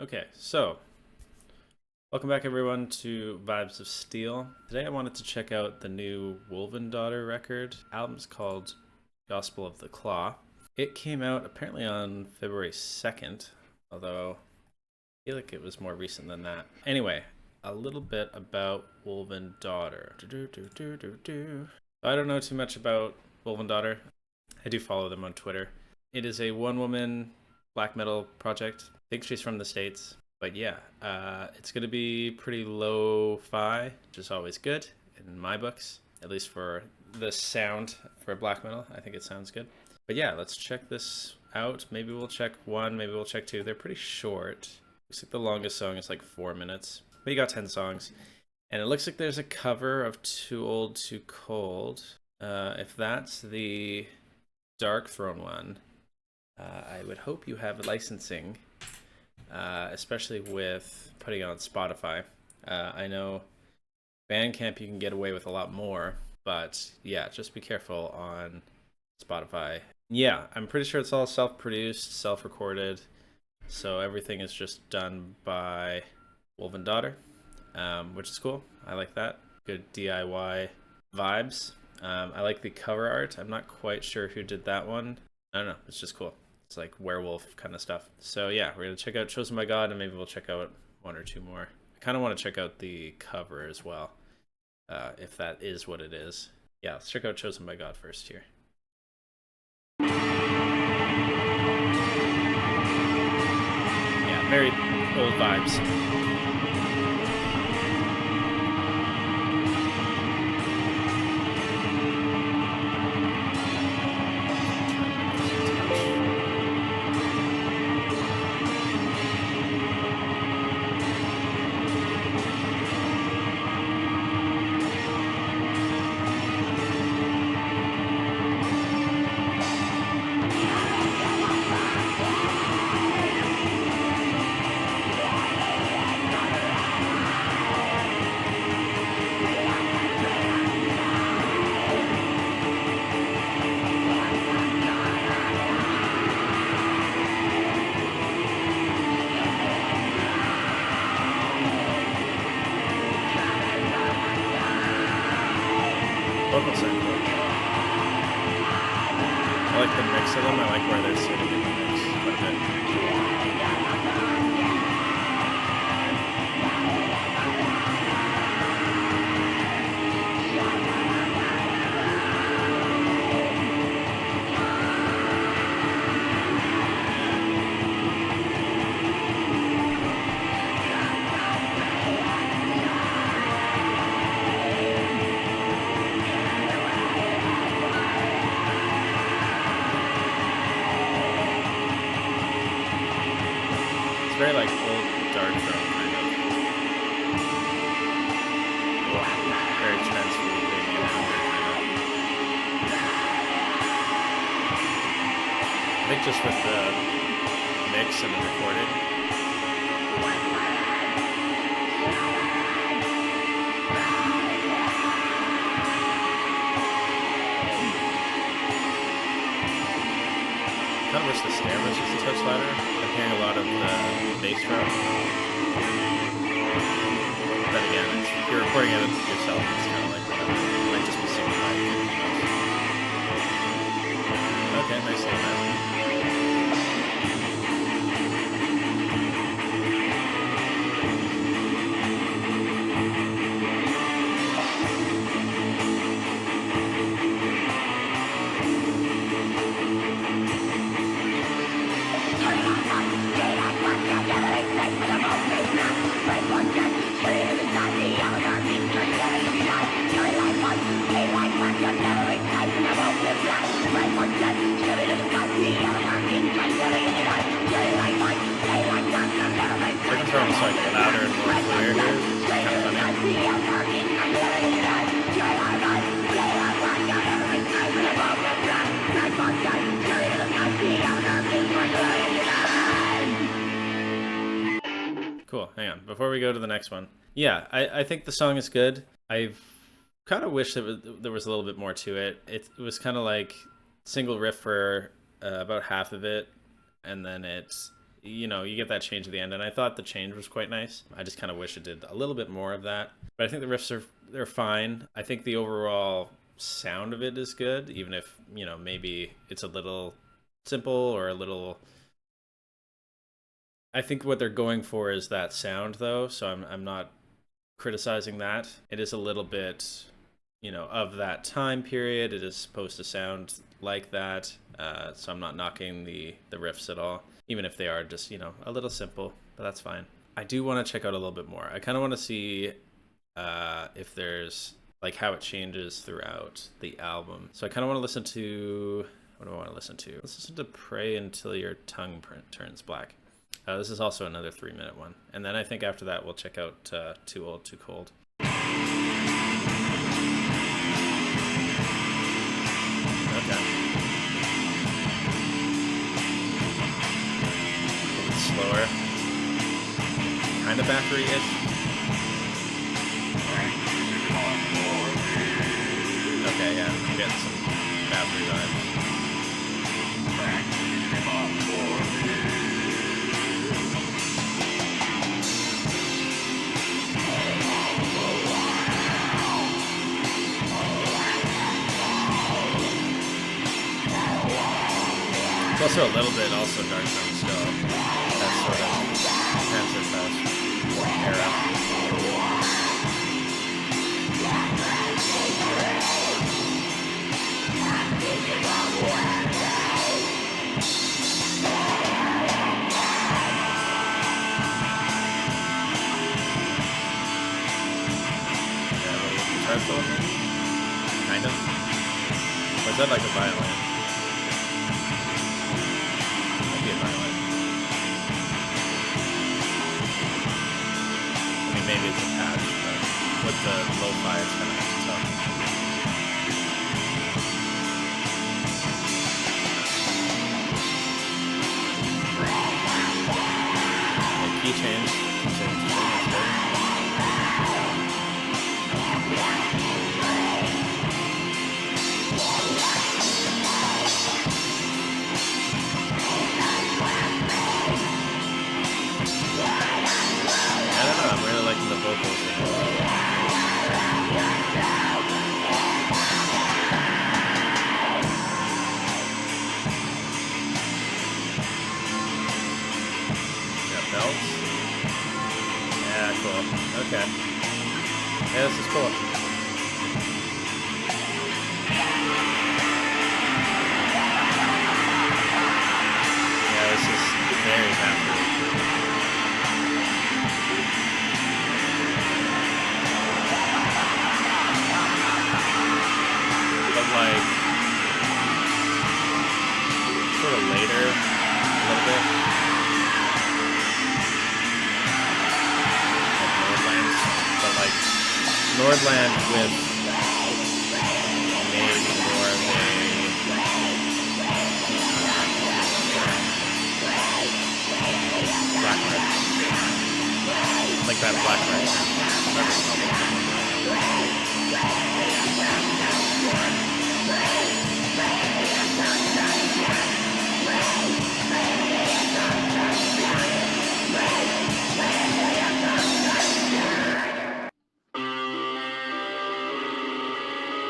Okay, so welcome back everyone to Vibes of Steel. Today I wanted to check out the new Wolven Daughter record. The album's called Gospel of the Claw. It came out apparently on February 2nd, although I feel like it was more recent than that. Anyway, a little bit about Wolven Daughter. I don't know too much about Wolven Daughter. I do follow them on Twitter. It is a one-woman black metal project. I think she's from the States. But yeah, it's going to be pretty lo-fi, which is always good in my books, at least for the sound for black metal. I think it sounds good. But yeah, let's check this out. Maybe we'll check one, maybe we'll check two. They're pretty short. Looks like the longest song is like 4 minutes. But you got 10 songs. And it looks like there's a cover of Too Old, Too Cold. If that's the Darkthrone one, I would hope you have licensing, especially with putting it on Spotify. I know Bandcamp you can get away with a lot more, but yeah, just be careful on Spotify. Yeah, I'm pretty sure it's all self-produced, self-recorded, so everything is just done by Wolven Daughter, which is cool. I like that. Good DIY vibes. I like the cover art. I'm not quite sure who did that one. I don't know. It's just cool. It's like werewolf kind of stuff. So yeah, we're going to check out Chosen by God, and maybe we'll check out one or two more. I kind of want to check out the cover as well, if that is what it is. Yeah, let's check out Chosen by God first here. Yeah, very old vibes. Vocals are cool. I like the mix of them. I like where they're sitting in the mix quite a bit. Very like old Darkthrone kind of. Very transforming and under kind of. I think just with the mix and the recording. Kind of wish the snare was just a touch louder. I'm hearing a lot of the bass drum. But again, if you're recording it yourself, it's kind of like whatever. It might just be singing like it. Okay, nice little melody. It's like louder and more clear here. It's kind of funny. Cool, hang on. Before we go to the next one. Yeah, I think the song is good. I've kind of wish that there was a little bit more to it. It was kind of like single riff for about half of it, and then it's you know, you get that change at the end, and I thought the change was quite nice. I just kind of wish it did a little bit more of that. But I think the riffs they're fine. I think the overall sound of it is good, even if, you know, maybe it's a little simple or a little. I think what they're going for is that sound, though, so I'm not criticizing that. It is a little bit, you know, of that time period. It is supposed to sound like that, so I'm not knocking the riffs at all, even if they are just, you know, a little simple, but that's fine. I do want to check out a little bit more. I kind of want to see if there's like how it changes throughout the album. So I kind of want to listen to, what do I want to listen to? Let's listen to Pray Until Your Tongue Turns Black. This is also another 3-minute one. And then I think after that we'll check out Too Old, Too Cold. Okay. A little slower. Kind of Bathory-ish. Okay, yeah, I'm getting some Bathory vibes. It's also a little bit also Darkthrone still. That sort of Transist House era. Guitar solo maybe? Kind of. Or is that like a violin? Maybe it's a patch, but with the lo-fi, it's kind of hard to tell. Okay, key change. The vocals got belts. Yeah, cool. Okay. Yeah, this is cool. Yeah, this is very happy. Like sort of later a little bit, like Nordland, but like Nordland with maybe more of a black red, like that black red.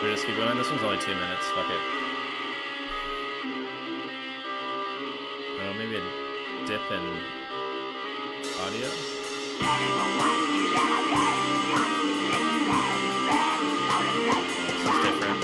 We just keep going. This one's only 2 minutes. Fuck it. Oh, maybe a dip in audio. This is different.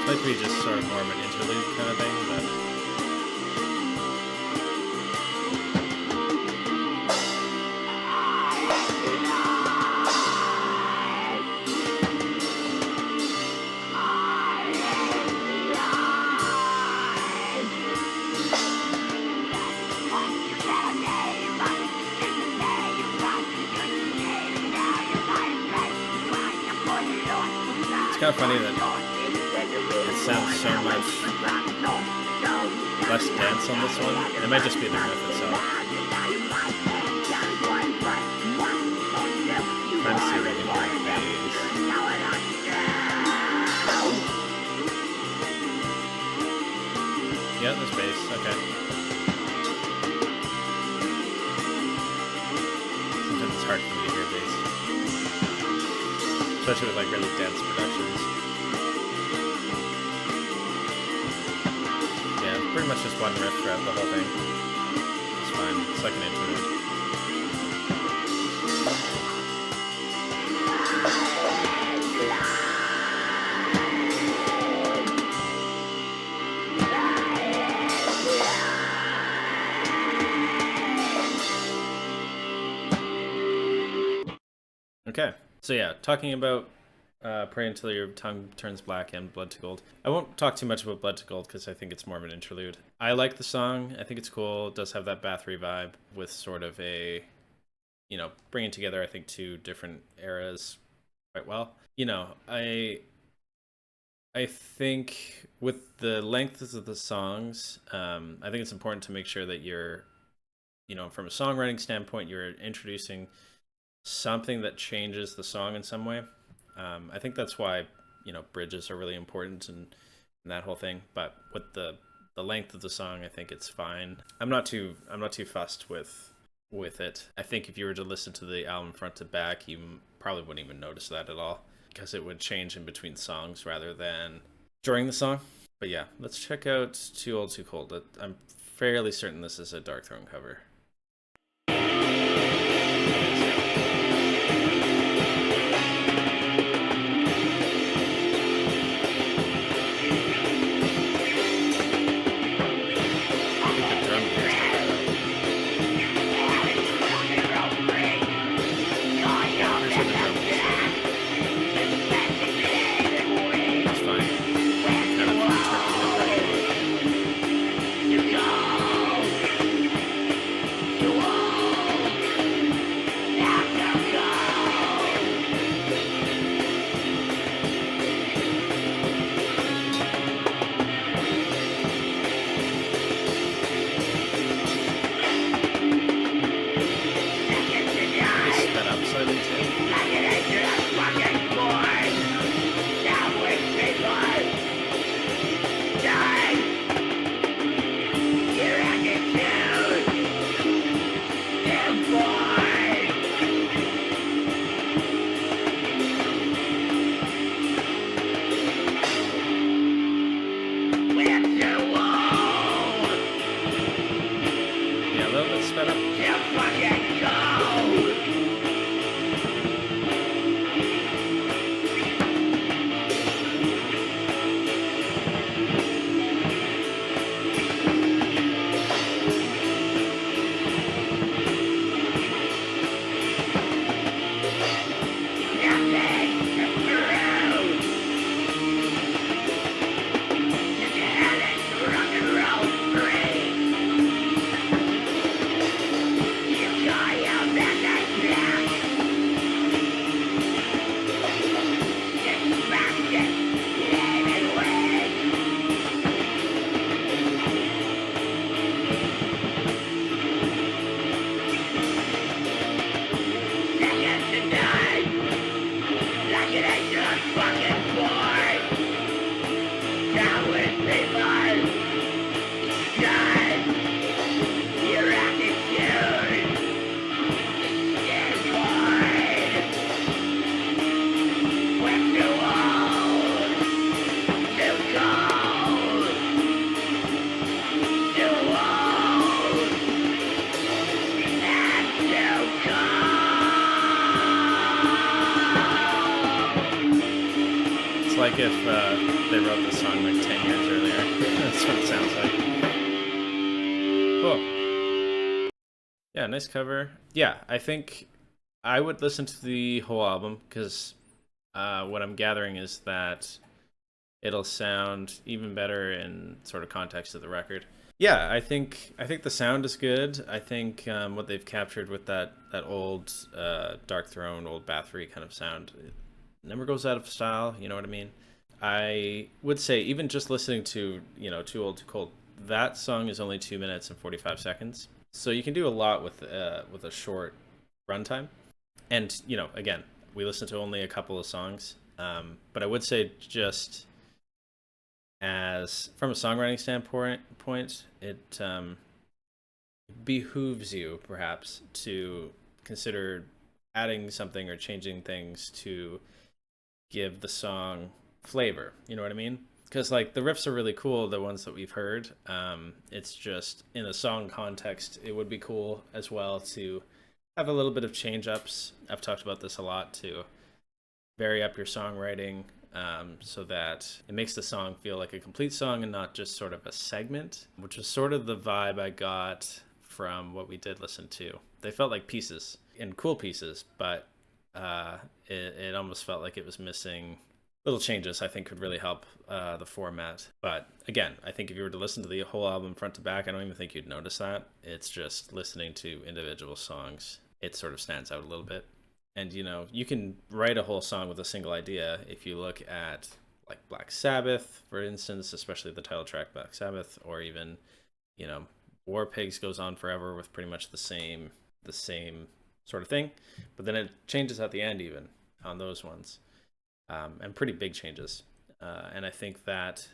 Might be just sort of more of an interlude kind of thing, but kind of funny that it sounds so much less dense on this one. It might just be the riff itself. Trying to see if I can hear the bass. Yeah, there's bass. Okay. Sometimes it's hard for me to hear bass, especially with like really dense productions. Yeah, pretty much just one riff throughout the whole thing. It's fine. It's like an interlude. Okay, so yeah, talking about Pray Until Your Tongue Turns Black and Blood to Gold. I won't talk too much about Blood to Gold because I think it's more of an interlude. I like the song. I think it's cool. It does have that Bathory vibe with sort of a, you know, bringing together, I think, two different eras quite well. You know, I think with the length of the songs, I think it's important to make sure that you're, you know, from a songwriting standpoint, you're introducing something that changes the song in some way. I think that's why, you know, bridges are really important and that whole thing. But with the length of the song, I think it's fine. I'm not too fussed with it. I think if you were to listen to the album front to back, you probably wouldn't even notice that at all because it would change in between songs rather than during the song. But yeah, let's check out Too Old Too Cold. I'm fairly certain this is a Darkthrone cover. Like if they wrote this song like 10 years earlier. That's what it sounds like. Cool. Yeah, nice cover. Yeah, I think I would listen to the whole album because what I'm gathering is that it'll sound even better in sort of context of the record. Yeah, I think the sound is good. I think what they've captured with that old Darkthrone, old Bathory kind of sound, never goes out of style, you know what I mean? I would say even just listening to, Too Old Too Cold, that song is only 2 minutes and 45 seconds. So you can do a lot with a short runtime. And, again, we listened to only a couple of songs. But I would say just as from a songwriting standpoint, it behooves you perhaps to consider adding something or changing things to give the song flavor. You know what I mean? Because like the riffs are really cool, the ones that we've heard. It's just in a song context, it would be cool as well to have a little bit of change ups. I've talked about this a lot to vary up your songwriting, so that it makes the song feel like a complete song and not just sort of a segment, which was sort of the vibe I got from what we did listen to. They felt like pieces and cool pieces, but it almost felt like it was missing little changes. I think could really help the format. But again, I think if you were to listen to the whole album front to back, I don't even think you'd notice that. It's just listening to individual songs, it sort of stands out a little bit. And you can write a whole song with a single idea. If you look at like Black Sabbath, for instance, especially the title track Black Sabbath, or even War Pigs goes on forever with pretty much the same sort of thing, but then it changes at the end even on those ones, and pretty big changes. And I think that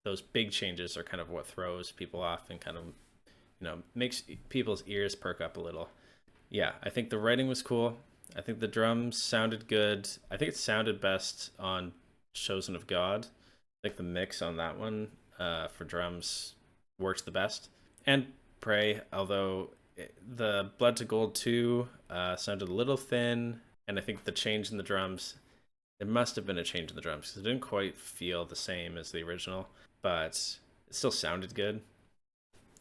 those big changes are kind of what throws people off and kind of makes people's ears perk up a little. Yeah, I think the writing was cool. I think the drums sounded good. I think it sounded best on Chosen of God. I think the mix on that one for drums works the best. And Pray, although the Blood to Gold 2 sounded a little thin, and I think the change in the drums, there must have been a change in the drums because it didn't quite feel the same as the original, but it still sounded good.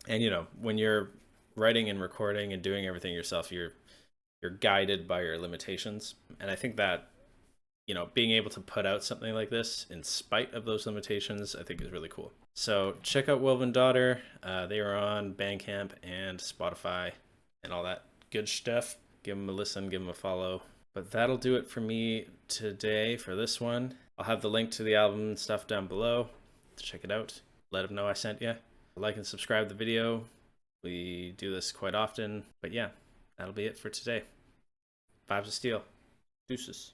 And when you're writing and recording and doing everything yourself, you're guided by your limitations. And I think that, being able to put out something like this in spite of those limitations, I think is really cool. So check out Wolven Daughter. They are on Bandcamp and Spotify and all that good stuff. Give them a listen, give them a follow. But that'll do it for me today for this one. I'll have the link to the album and stuff down below to check it out. Let them know I sent you. Like and subscribe the video. We do this quite often. But yeah, that'll be it for today. Vibes of Steel. Deuces.